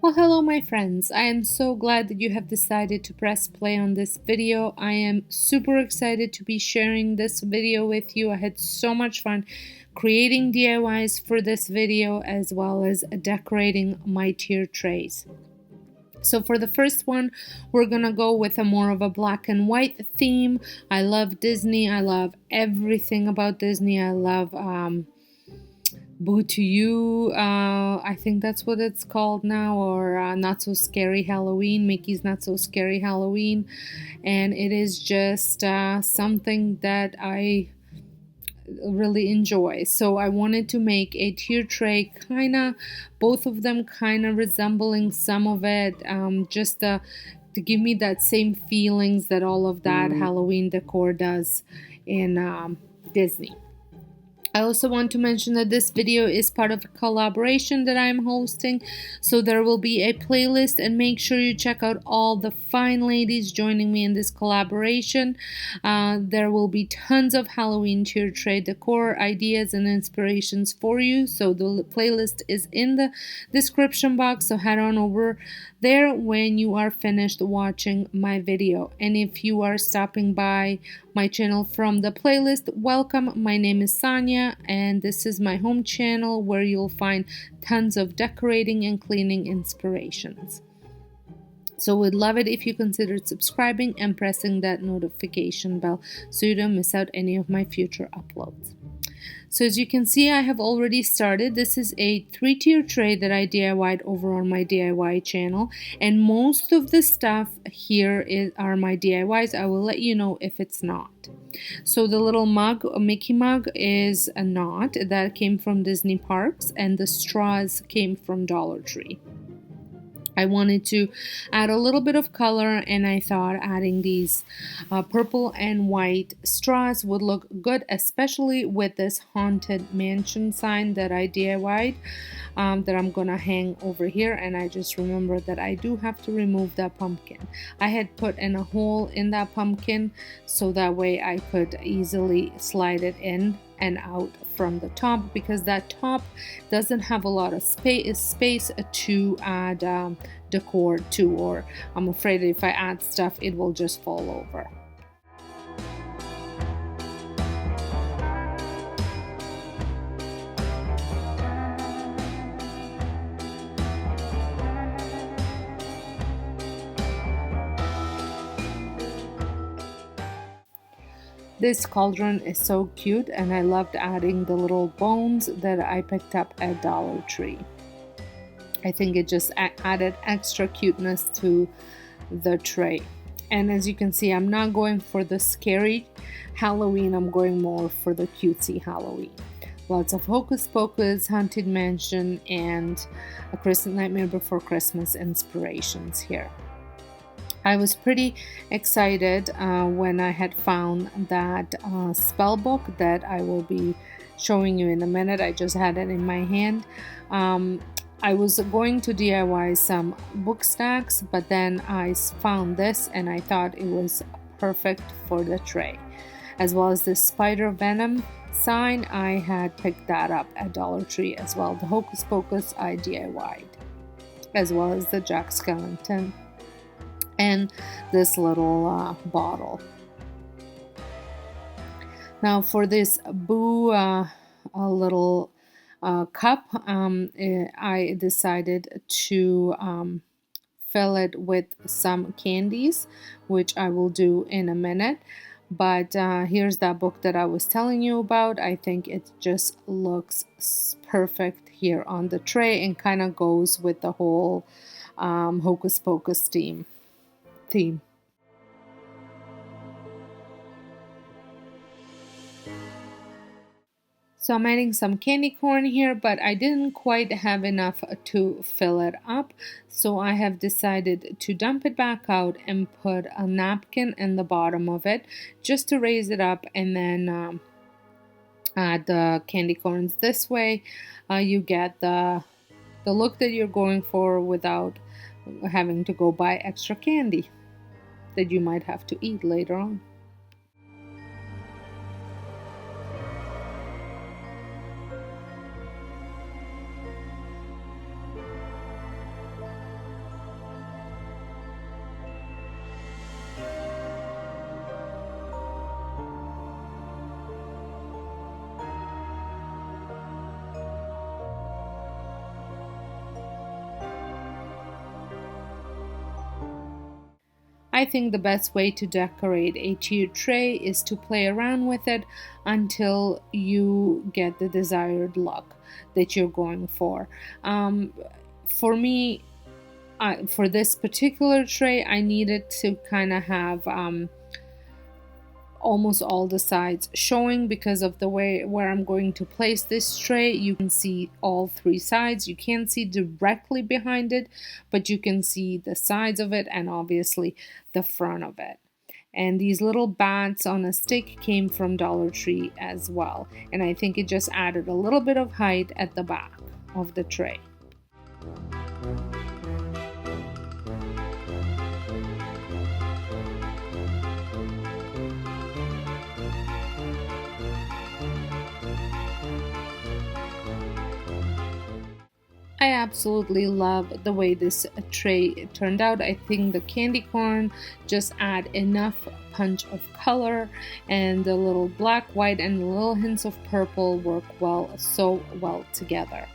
Well, hello my friends. I am so glad that you have decided to press play on this video. I am super excited to be sharing this video with you. I had so much fun creating DIYs for this video as well as decorating my tier trays. So for the first one, we're gonna go with a more of a black and white theme. I love Disney. I love everything about Disney. I love Boo to You, I think that's what it's called now, or Not So Scary Halloween, Mickey's Not So Scary Halloween. And it is just something that I really enjoy. So I wanted to make a tier tray, both of them kind of resembling some of it, just to give me that same feelings that all of that Halloween decor does in Disney. I also want to mention that this video is part of a collaboration that I'm hosting, so there will be a playlist, and make sure you check out all the fine ladies joining me in this collaboration. There will be tons of Halloween tier tray decor ideas and inspirations for you, so the playlist is in the description box, so head on over there when you are finished watching my video. And if you are stopping by my channel from the playlist, welcome. My name is Sonja, and this is my home channel where you'll find tons of decorating and cleaning inspirations. So we'd love it if you considered subscribing and pressing that notification bell so you don't miss out any of my future uploads. So as you can see, I have already started. This is a 3-tier tray that I DIY'd over on my DIY channel, and most of the stuff here are my DIYs. I will let you know if it's not. So the little mug, a Mickey mug, is a knot that came from Disney Parks, and the straws came from Dollar Tree. I wanted to add a little bit of color, and I thought adding these purple and white straws would look good, especially with this Haunted Mansion sign that I DIY'd that I'm gonna hang over here. And I just remembered that I do have to remove that pumpkin. I had put in a hole in that pumpkin so that way I could easily slide it in and out from the top, because that top doesn't have a lot of space to add decor to, or I'm afraid if I add stuff it will just fall over. This cauldron is so cute, and I loved adding the little bones that I picked up at Dollar Tree. I think it just added extra cuteness to the tray. And as you can see, I'm not going for the scary Halloween, I'm going more for the cutesy Halloween. Lots of Hocus Pocus, Haunted Mansion, and A Nightmare Before Christmas inspirations here. I was pretty excited when I had found that spell book that I will be showing you in a minute. I just had it in my hand. I was going to DIY some book stacks, but then I found this and I thought it was perfect for the tray. As well as this spider venom sign, I had picked that up at Dollar Tree as well. The Hocus Pocus I DIY'd, as well as the Jack Skellington and this little bottle. Now for this Boo little cup, I decided to fill it with some candies, which I will do in a minute. But here's that book that I was telling you about. I think it just looks perfect here on the tray and kind of goes with the whole Hocus Pocus theme. So I'm adding some candy corn here, but I didn't quite have enough to fill it up. So I have decided to dump it back out and put a napkin in the bottom of it just to raise it up, and then add the candy corns. This way you get the look that you're going for without having to go buy extra candy that you might have to eat later on. I think the best way to decorate a tiered tray is to play around with it until you get the desired look that you're going for. For me, for this particular tray, I needed to kind of have almost all the sides showing because of the way where I'm going to place this tray. You can see all three sides. You can't see directly behind it, but you can see the sides of it and obviously the front of it. And these little bats on a stick came from Dollar Tree as well, and I think it just added a little bit of height at the back of the tray. I absolutely love the way this tray turned out. I think the candy corn just add enough punch of color, and the little black, white, and the little hints of purple work so well together.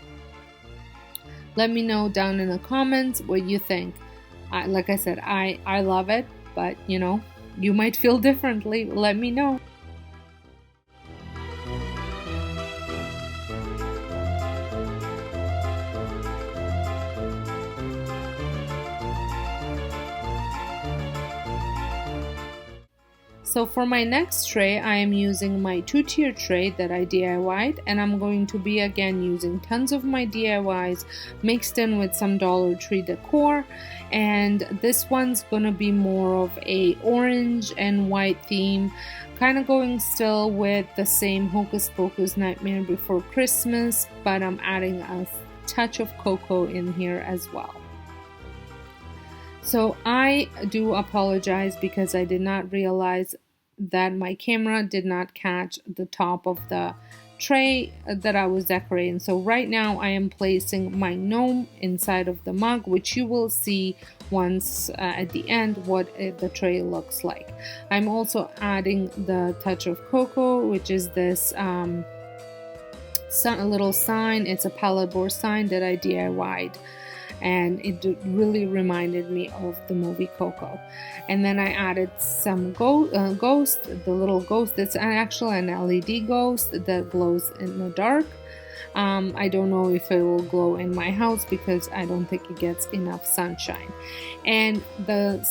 Let me know down in the comments what you think. Like I said, I love it, but you might feel differently. Let me know. So for my next tray, I am using my 2-tier tray that I DIY'd, and I'm going to be again using tons of my DIYs mixed in with some Dollar Tree decor. And this one's gonna be more of a orange and white theme, kind of going still with the same Hocus Pocus Nightmare Before Christmas, but I'm adding a touch of cocoa in here as well. So I do apologize because I did not realize that my camera did not catch the top of the tray that I was decorating. So right now I am placing my gnome inside of the mug, which you will see once at the end what the tray looks like. I'm also adding the touch of cocoa, which is this a little sign. It's a palette board sign that I DIY'd, and it really reminded me of the movie Coco. And then I added some ghost, the little ghost that's actually an LED ghost that glows in the dark. I don't know if it will glow in my house because I don't think it gets enough sunshine. And the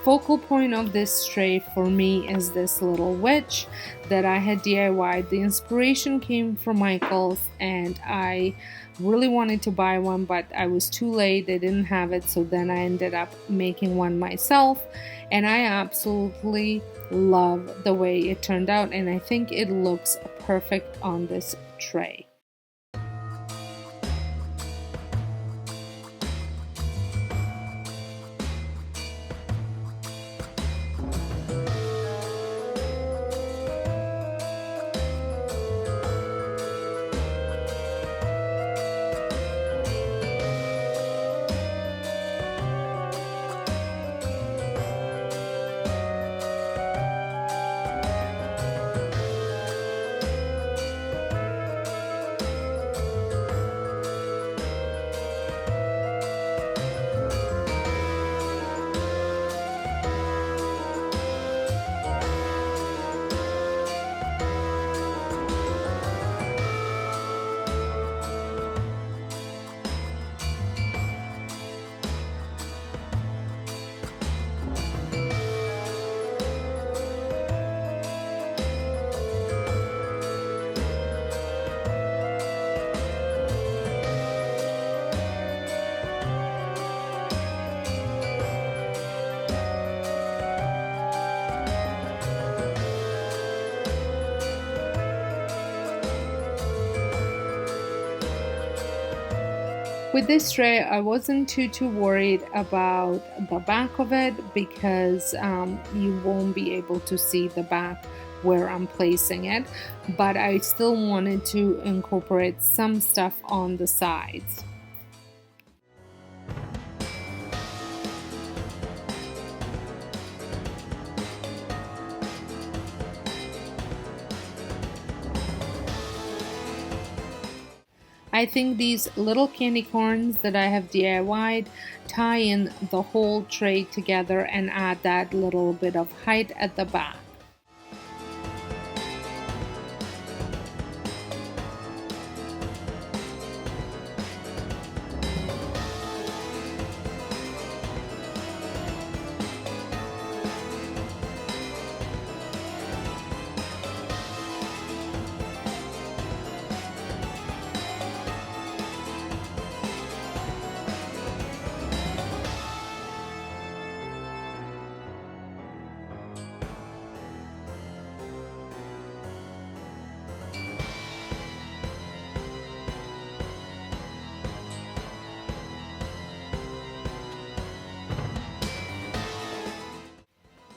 focal point of this tray for me is this little witch that I had DIY'd. The inspiration came from Michael's, and I really wanted to buy one, but I was too late. They didn't have it, so then I ended up making one myself, and I absolutely love the way it turned out, and I think it looks perfect on this tray. With this tray, I wasn't too worried about the back of it because you won't be able to see the back where I'm placing it, but I still wanted to incorporate some stuff on the sides. I think these little candy corns that I have DIY'd tie in the whole tray together and add that little bit of height at the back.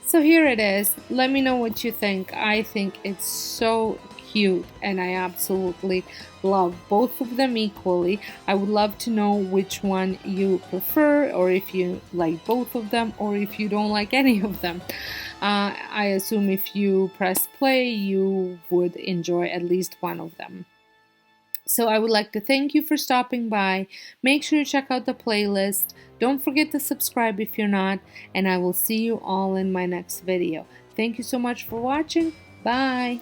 So here it is. Let me know what you think. I think it's so cute and I absolutely love both of them equally. I would love to know which one you prefer, or if you like both of them, or if you don't like any of them. I assume if you press play, you would enjoy at least one of them. So I would like to thank you for stopping by. Make sure you check out the playlist. Don't forget to subscribe if you're not, and I will see you all in my next video. Thank you so much for watching. Bye.